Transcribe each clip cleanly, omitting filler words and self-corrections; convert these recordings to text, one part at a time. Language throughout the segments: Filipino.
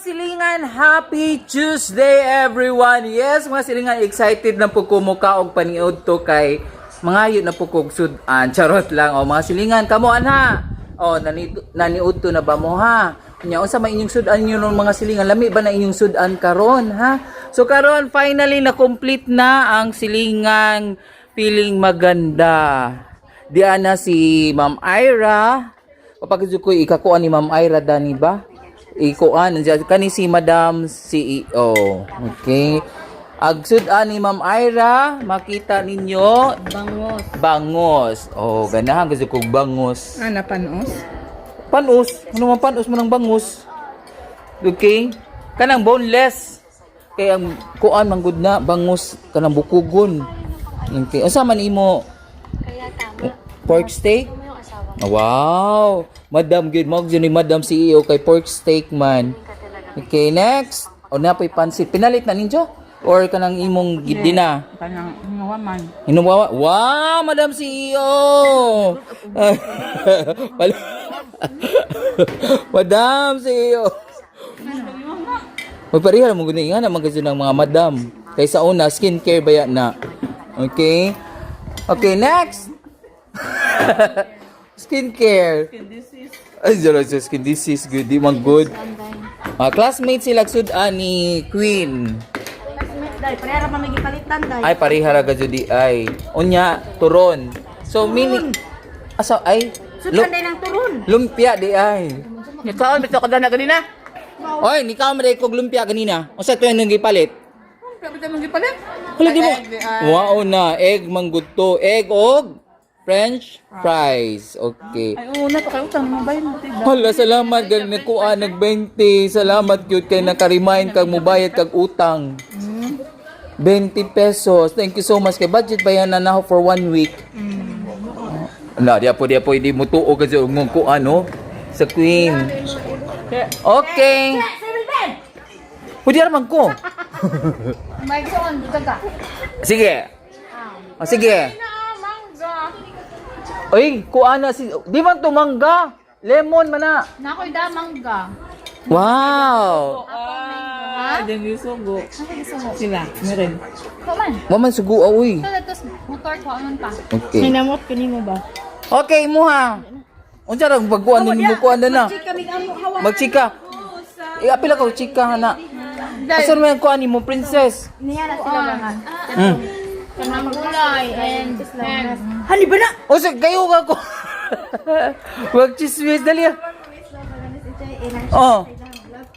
silingan, happy Tuesday everyone. Yes, mga silingan, excited na po kumuka og paniod to kay mga yun na po kog sudan. Charot lang. O mga silingan, kamo ana. O naniud to na ba mo ha? Nya unsa may inyong sudan niyo ng mga silingan? Lami ba na inyong sudan karon ha? So karon finally na complete na ang silingang Piling Maganda. Diana si Ma'am Ira. Kapag ko ikakuan ni Ma'am Ira dani ba? Ikuan kani si Madam CEO. Okay. Agsudan ni Ma'am Ira, makita ninyo Bangos. bangos. Oh, ganahan gusto kog bangos. Ana panos? Panos, ano man panos man ang bangus. Okay? Kanang boneless. Kaya ang kuan man gud na bangus kanang bukugon. Okay. Asa man imo? Pork steak? Wow! Madam good mo ni Madam CEO kay pork steak man. Okay, next. O na po'y pansit. Pinalit na ninyo? Or kanang imong gidina? Kanang hingawaman. Hinuwawa? Wow, Madam CEO! Madam CEO! Magparihan mo guni nga na magazine ng mga madam. Kaysa una, skincare ba yan na? Okay? Okay, next! Skincare. Ay, zero sa skin disease. Good, di man good. Classmates sila sudan ni Queen. Dai, parehara pa magipalitan dai. Ay, parihara ga judi ay. Unya, turon. So, mini... Asa, ay... Sudan dai ng turun. Lumpia di ay. Ikaw bitaw ka na ganina. Oy, ni ka man kog lumpia kanina. Unsa to yung gipalit? Kapit mo gipalit. Wala di mo. Wow na, egg mangguto, egg og French fries. Okay. Ay una to kay utang mo bayin mo tigda. Hala, salamat galing nagkuan nag 20. Salamat cute kay naka-remind kag mobayad kag utang. 20 pesos. Thank you so much kay budget ba yan na for 1 week. Na dia po di mo tuo kasi mong kuan no sa Queen. Okay. Pwede naman ko. May soon dito ka. Sige. O, sige. Oy, kuan na si... Di man to mangga. Lemon man na. Nakoy da mangga. Wow. Diyan yung sugo. Sila, meron. Kuman. Maman sugo aoy. Tapos motor ko anon pa. Okay. Sinamot kanimo ba? Okay mo ha. Unsa ra pagkuan ni mo kuan na. Kami amo hawa. Magchika. Apil ako chika na. Asan mo yung kuan ni mo princess? Niya na sila gangan. Kanang gulay and egg. Hani ba na? O sa kayo ka ko. Wag chismis dali. Oh.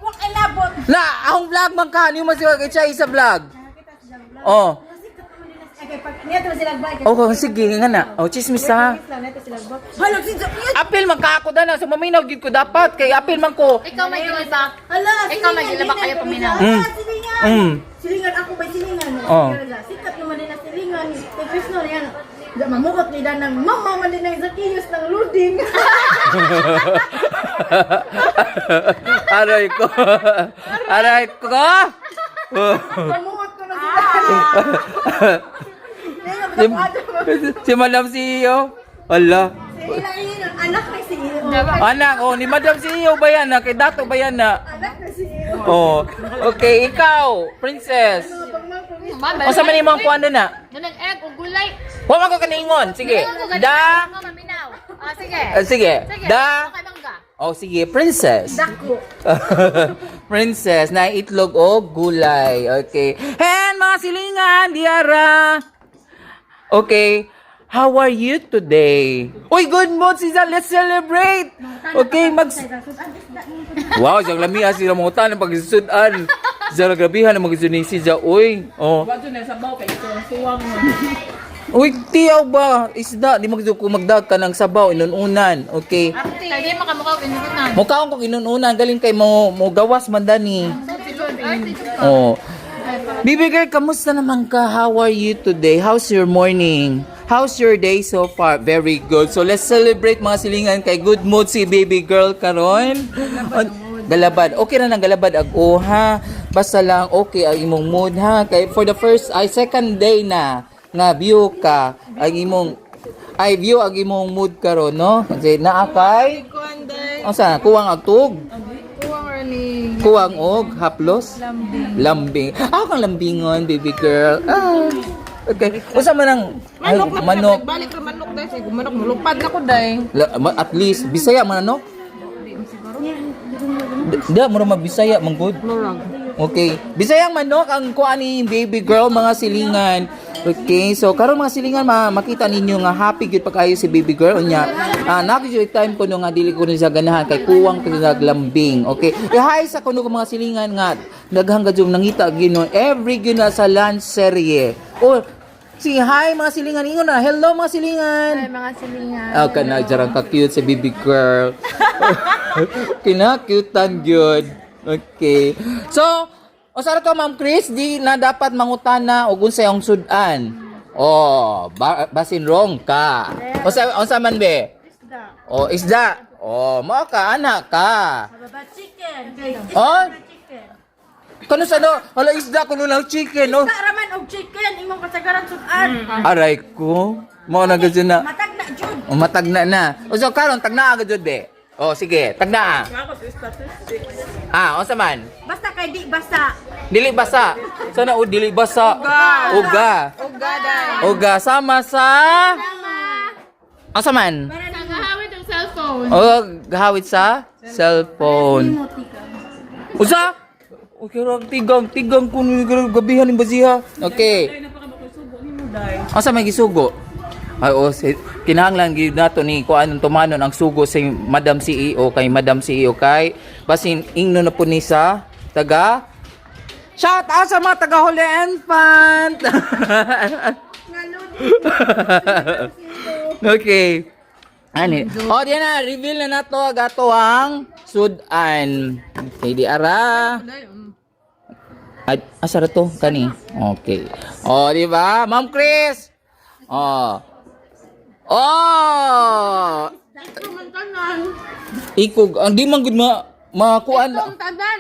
Wak ilabot. Na, ang vlog man ka, niyo man siya kay sa vlog. Oh. Niya to sila ba? Oh, sige nga na. Oh, chismis ha. Hala sinja. Apil man ka ako na sa maminaw gid ko dapat kay apil man ko. Ikaw may gilaba. Hala, Ikaw may gilaba kayo paminaw. Silingan ako ba silingan? Oh. Sikat naman din na silingan. Kay Krishna yan. Mamukot ni Danang, mama man din ang Zacchaeus ng loading. Aray ko. Aray ko. Mamukot ko na sila. Si Madam CEO. Ala. Ilang yun, anak na si Iyo. Anak, oh, ni Madam CEO ba yan na? Kay Dato ba yan na? Anak na si Iyo. Oh. Okay, ikaw, princess. O sa man imong kuan na? Ganang egg o gulay. Huwag ako kaningon. Sige. Da. Mga maminaw. Ah, sige. Sige. Sige. Da. Okay, mangga. Oh, sige. Princess. Dako. Princess na itlog o gulay. Okay. And mga silingan, Diara. Okay. How are you today? Uy, good mood, Siza. Let's celebrate. Okay, Wow, siyang lamia sila mga tanong pag-isudan. Siyang grabihan na mag-isudan ni Siza. Uy. Oh. Bago na sa baw kay suwang mo. Uy, tiyaw ba? Isda, di magdito ko magdag ka ng sabaw, inununan. Okay. Kaya di makamukha ko inunan. Mukhaon ko inununan, galing kay mo gawas man dani. Oh. Baby girl, kamusta naman ka? How are you today? How's your morning? How's your day so far? Very good. So let's celebrate mga silingan kay good mood si baby girl karon. Galabad. Okay na nang galabad ag ha. Basta lang okay ang imong mood ha. Kay for the second day na nga view ka ang imong view ang imong mood karon no. Kasi naa kay ang sa kuwang agtug. Kuwang Kuwang og haplos? Lambing. Ako kang lambingon, baby girl. Ah. Okay. Usa man ang manok. Balik ra manok dai say manok mulupad na ko dai. At least Bisaya man ano? Da mo mabisaya man good. Murag. Okay. Bisayang manok ang kuan ni baby girl mga silingan. Okay. So karon mga silingan makita ninyo nga happy gyud pa kayo si baby girl unya. Nakita time ko no nga dili ko ni sa ganahan kay kuwang pinaglambing. Okay. I-hi sa kuno ko mga silingan nga daghang gajum nangita gino every gyud na sa lunch serye. Oh, si hi mga silingan ingon na. Hello mga silingan. Ay, mga silingan. Oh, kana jarang ka cute si baby girl. Kina-cutean gyud. Okay. So, usa ra to Ma'am Chris, di na dapat mangutana og unsay ang sudan. Oh, basin wrong ka. Unsa man be? Isda. Oh, isda. Oh, mao ka anak ka. Baba chicken. Oh, Chicken. kano sa no? Hala isda kuno lang chicken, no? Isda raman og chicken imong kasagaran sudan. Aray ko. Mao na gud na. Matag na jud. O matagna na. O so karon tagna agad jud be. O sige, tagna. Unsa man? Basta kay di basta. Dili basa. Sana o dili basa. Uga. Uga dai. Uga sama sa Unsa man? Nagahawid ang cellphone. O gahawid sa cellphone. Usa? Okay, tigang kun gabihan ni basiha. Okay. Asa may gisugo? Ay kinahanglan gyud nato ni kuan tumanon ang sugo sa Madam CEO kay Madam CEO kay basin ingno na po ni sa taga shout out sa mga taga Holy Infant. Okay. Ani. O di na reveal na nato gato ang sudan. Okay, di ara. Ay, asara to kani. Okay. Oh, di ba? Ma'am Chris. Oh. Oh. Ikog, ang di man gud makuan. Tadan,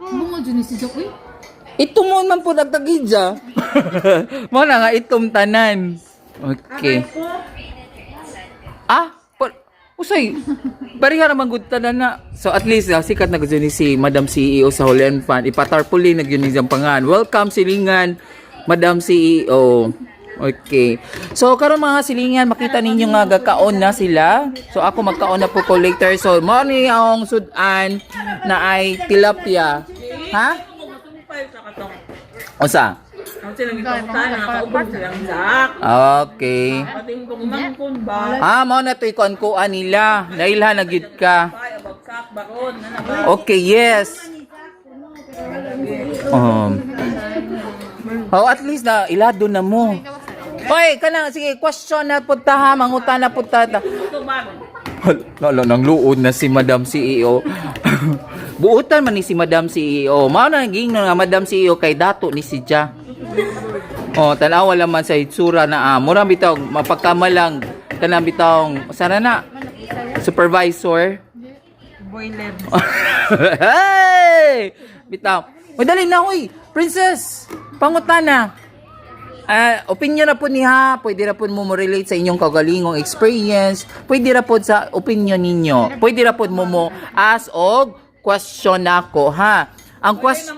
mga dyan si Jokoy. Ito mo man po nagtagidya. Mo na nga itom tanan. Okay. Usay. Pariha naman gud tanan na. So at least sikat na gud ni si Madam CEO sa Holy Infant. Ipatarpuli na gyud ni siyang pangan. Welcome silingan Madam CEO. Okay. So karon mga silingan makita ninyo nga gakaon na sila. So ako magkaon na po ko later. So mo ni ang sudan na ay tilapia. Ha? Osa? Okay. Mo na to ikuan-kuan nila. Nailhan na gyud ka. Okay, yes. At least na ilado na mo. Oy, kana sige, question na punta ha, mangutan na punta ta. Lalo nang luod na si Madam CEO. Buutan man ni si Madam CEO. Mao na naging nga Madam CEO kay dato ni si Ja. Tanawa laman sa itsura na mura bitaw mapagkamalang kanang bitaw sana na supervisor. Boiler. Hey! Bitaw. Madali na oy, princess. Pangutana. Opinion na po niya, pwede na po mo relate sa inyong kagalingong experience, pwede na po sa opinion ninyo, pwede na po mo ask og question nako ha. Ang question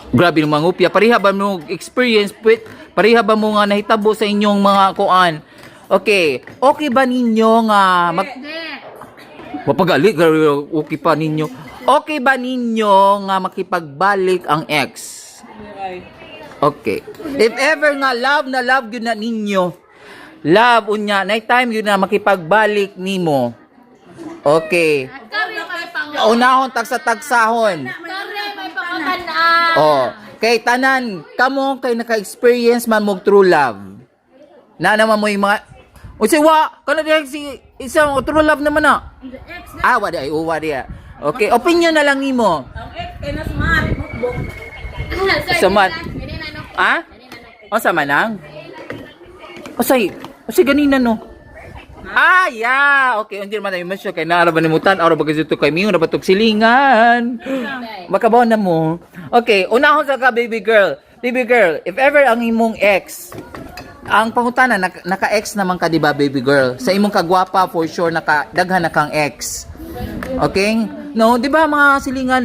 grabe ng mangupya, pariha ba mo experience, pariha ba mo nga nahitabo sa inyong mga kuan. Okay ba ninyo nga mapagali, okay pa ninyo. Okay ba ninyo nga makipagbalik ang ex? Okay. If ever nga love yun na ninyo. Love unya, night time yun na makipagbalik nimo. Okay. Unahon tagsahon. May pangutan Kay tanan kamo kay naka-experience man mog true love. Na naman mo yung mga kana si isang true love naman na. Wadi ay wadi. Okay, opinion na lang nimo. Ang ex kay na smart notebook. Samat. Sa manang? Osay ganina no. Yeah. Okay, hindi man naman siya kay naara ba nimutan araw ba gito kay mingon na batok silingan. Makabaw na mo. Okay, unahon sa ka baby girl. Baby girl, if ever ang imong ex ang pangutana naka-ex naman ka di ba baby girl? Sa imong kagwapa for sure nakadaghan na kang ex. Okay? no? Di ba mga silingan,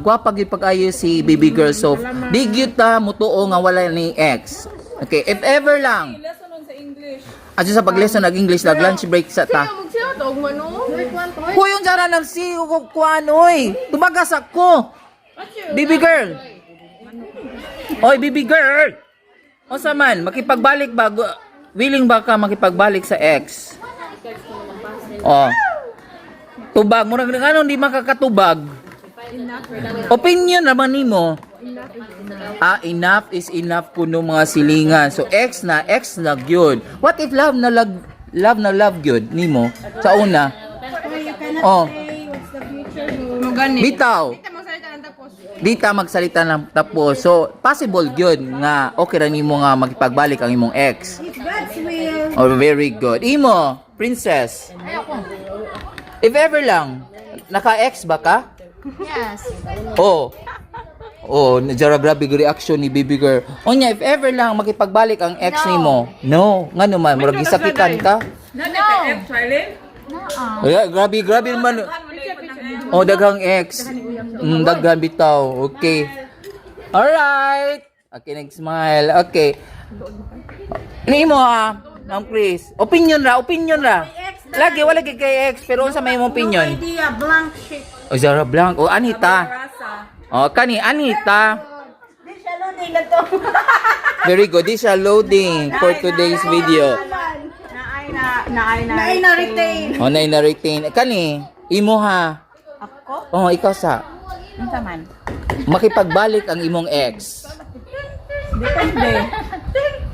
gwapa gyud pag-ayo si baby girl. So, di gyud ta mutuo nga wala ni ex. Okay, if ever lang. Lesson sa English. Adyo sa pag-lesson nag-English, nag-lunch break sa ta. Magsiya to, mano. Hoy, yung jara ng si kuan oy. Tumagas ako. Baby girl. Oy, baby girl. O sa man, makipagbalik ba? Willing ba ka makipagbalik sa ex? Oh. Tubag, murag ano di makakatubag. Opinion naman nimo. Enough is enough kuno mga silingan. So ex na gyud. What if love na love gyud nimo sa una? Oh. What's the future hold? Mo gani. Bitaw. Kita magsalita lang tapos. Di ta magsalita ng tapos. So possible gyud nga okay ra nimo nga makipagbalik ang imong ex. If God's will. Oh, very good. Imo, princess. If ever lang naka-ex ba ka? Yes. Oh. Oh, najara grabe yung reaction ni baby girl. Onya, if ever lang makipagbalik ang ex nimo. No, nga naman, murag gisakitan ka. Charlie? Ay, grabe naman. Oh, daghang ex. Daghan bitaw. Okay. Alright. Okay, nag-smile. Okay. Ini mo ha, Ma'am Chris. Opinion ra. Lagi, wala kay ex. Pero unsa may imong opinion? Idea, blank shit. O, Zara Blanc. O, Anita. O, kani, Anita. Di siya loading na to. Very good. This is loading for today's video. Naay na retain. O, na-retain. Kani, imo ha. Ako? O, ikaw sa. Unsa man? Makipagbalik ang imong ex. Depende.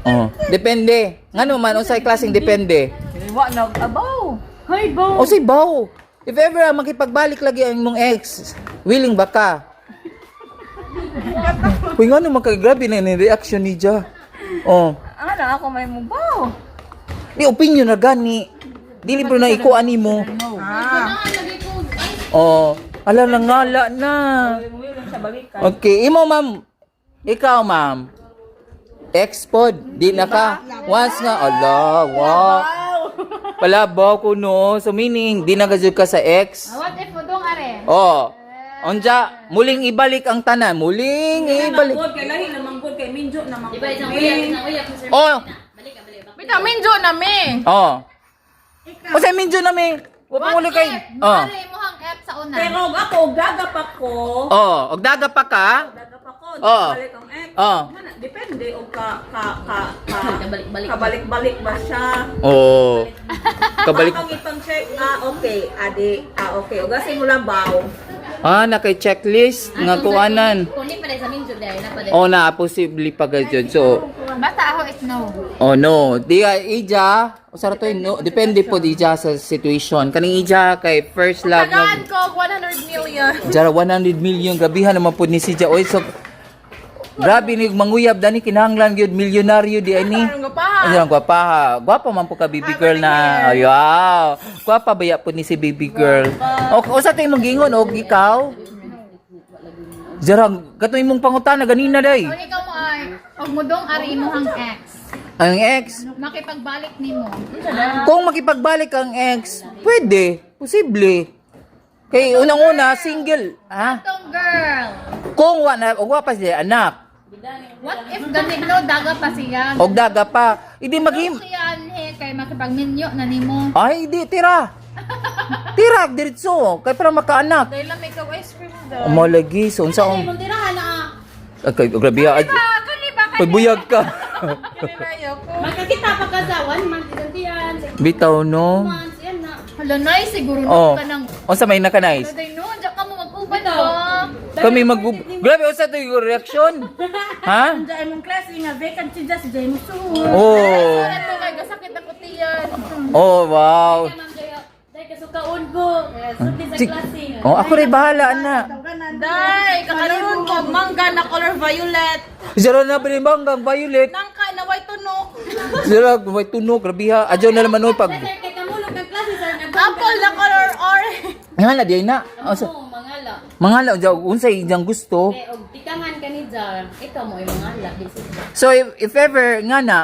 O, depende. Nga naman, unsay klaseng depende. Wa na abaw. Hoy, bo. O, si Bao. If ever makipagbalik lagi ang imong ex, willing ba ka? Uy, nga naman grabe na yung reaction ni Ja. Oh. Ano ako may mubaw. Di opinion na gani. Dili bro na ikuan nimo. Ah. Oh, ala na ngala na. Sa balikan. Okay, imo ma'am. Ikaw ma'am. Ex pod, di na ka. Once nga, ala, wow. Palabaw ko no. So meaning, di na ka sa ex. What if udong are? Oh. Onja, muling ibalik ang tanan. Muling ibalik. Kay lahi naman gud kay Minjo naman. Iba isang uyap. Oh. Bitaw Minjo na me. Oh. O sa minjo na may. Wa pa muli kay. Oh. Mare mo hang F sa una. Pero ako gagapak ko. Oh, og daga pa ka? Gagapak ko. Oo. Balik ang ex. Oo. Depende og Kabalik-balik. kabalik-balik ba siya. Oh. Kabalik. Kapag itong check, okay, okay. O kasi mo labaw. Nakay checklist nga kuanan. Kunin pa rin sa minjo dahil na pa rin. Oh, na posible pa gyud. So, Basta ako is no. oh no. Di ija, usara to no, depende po di ija sa situation. Kaning ija kay first love Tagaan na ko 100 million. jara 100 million grabihan naman po ni si Ja. Oy, so grabe ni manguyab dani kinahanglan gyud milyonaryo di ani. Ano pa? Ano gwapa ha. Gwapa man po ka baby girl na. Ay, wow. Gwapa baya po ni si baby girl. O sa tay mong gingon og ikaw? Jarang kato imong pangutana ganina day. Kung ikaw mo ay, og mudong ari mo hang ex. Ang ex, Makipagbalik nimo. kung makipagbalik ang ex, pwede, posible. Kay unang-una single, ha? Itong girl. Kung wa pa siya anak, What if ganito daga pa siya? og daga pa, hindi maghim. Siya he kay makipagminyo na nimo. Ay, di tira. Tira diretso kay para makaanak. Dahil lang may ikaw ice cream daw. Amo lagi so unsa Ay, mong tirahan na. Okay, grabe ha. Kani ba Pag buyag ka. Kaya ko. Magkakita pa ka sa 1 month igantihan. 6 Bitaw no. months yan na. Hala nay siguro Oh. na ka nang. Unsa may nakanice? Day no, diyan ka mo mag-uban ba? Kami grabe unsa to yung reaction? Ha? Diyan mong klase nga vacancy dyan si Jay Musuhon. Oh. Wala to kay gasakit ako tiyan. Oh, wow. Dahil kasukaon ko. Suti sa Sik- klase. Oh, ako rin bahala na. Day, kakaroon ko mangga na color violet. Zara na pinibanggang violet. Nangka na white tunok. Zara may tunog, grabe ha. Adyo na naman pag Kay kamulog ng klase sa Apple na color orange. ngala di na. Unsa? mangala. Mangala unsa unsay iyang gusto. Og tikangan ka ni Jar. Ikaw mo ay mangala. So if ever nga na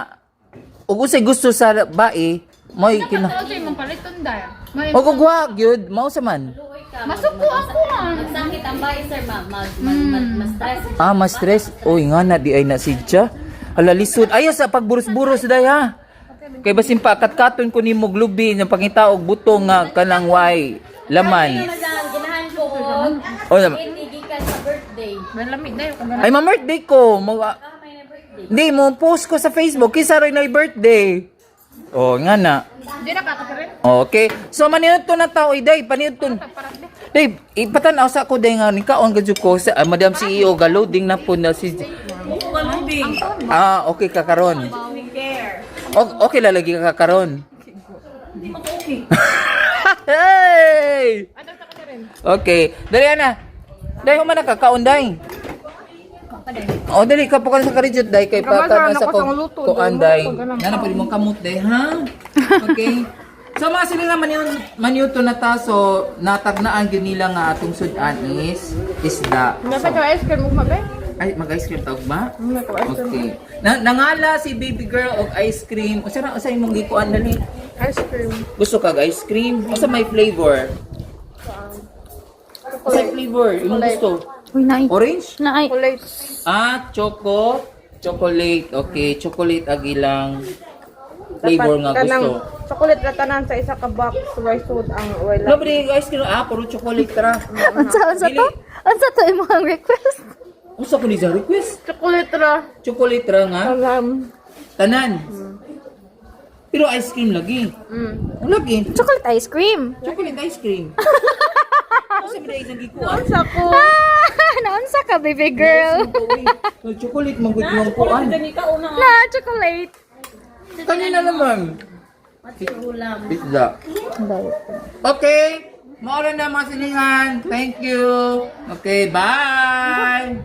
ug unsay gusto sa bae, mo'y kina. Ano mong paliton dahil? May O kung wa gyud mao sa man. luoy ka. Masuko ako ah. Magsakit ang bahay, sir, ma-stress. Mas stress. Uy, nga na, di ay nasidya. Ala, lisod. Ayaw sa pagburos-buros, day, ha? Kay basin pa, katkaton ko ni mo glubi, ng pangita og butong nga kanang way, laman. Ginahan ko, O, itigikan sa birthday. Malamig na yung ay, ma-birthday ko. May na birthday. Hindi, mo post ko sa Facebook. Kisa rin na birthday. Oh, nga na. Hindi na kakapirin. Okay. So, maniud to na tao, day. Paniud to. Day, ipatanaw sa ako, day nga. Nikaon gadyo ko sa Madam CEO, galoding na po na si... Okay kakaron. Okay lalagi ka kakaron. Hindi mo okay. Hey! Okay. Dali na. Dali ko man nakakaon, day. O, dali ka po ka sa karijot, day. Kay pata sa kuan, day. Nana, pwede mong kamot, day, ha? Okay. So, mga silingan maniuto na ta. So, natagnaan yun nila nga atong sudan is isda. Nasa ka ice cream mo mabe? Ay, mag-ice cream tawag ba? Okay. Nangala si baby girl og ice cream. O sara, usay mong gikuan dali. Ice cream. Gusto kag ice cream? Asa may flavor? Asa flavor? Imong gusto? Uy, naay. Orange? Naay. Chocolate. Chocolate. Okay, chocolate ag ilang flavor nga gusto. Chocolate na tanan sa isa ka box rice food ang wala. No, pero ice cream, puro chocolate ra. Unsa to? Unsa to imong request? Usa ko ni sa request. Chocolate ra. Chocolate ra nga. Tanan. Pero ice cream lagi. Lagi. Chocolate ice cream. Chocolate ice cream. Kasi may isang gikuan. Sa ko. Naunsa ka, baby girl? Chocolate magud mong kuan. Na, chocolate. Kanina naman. Ulam. Pizza. Okay. Maura na mga silingan. Thank you. Okay, bye.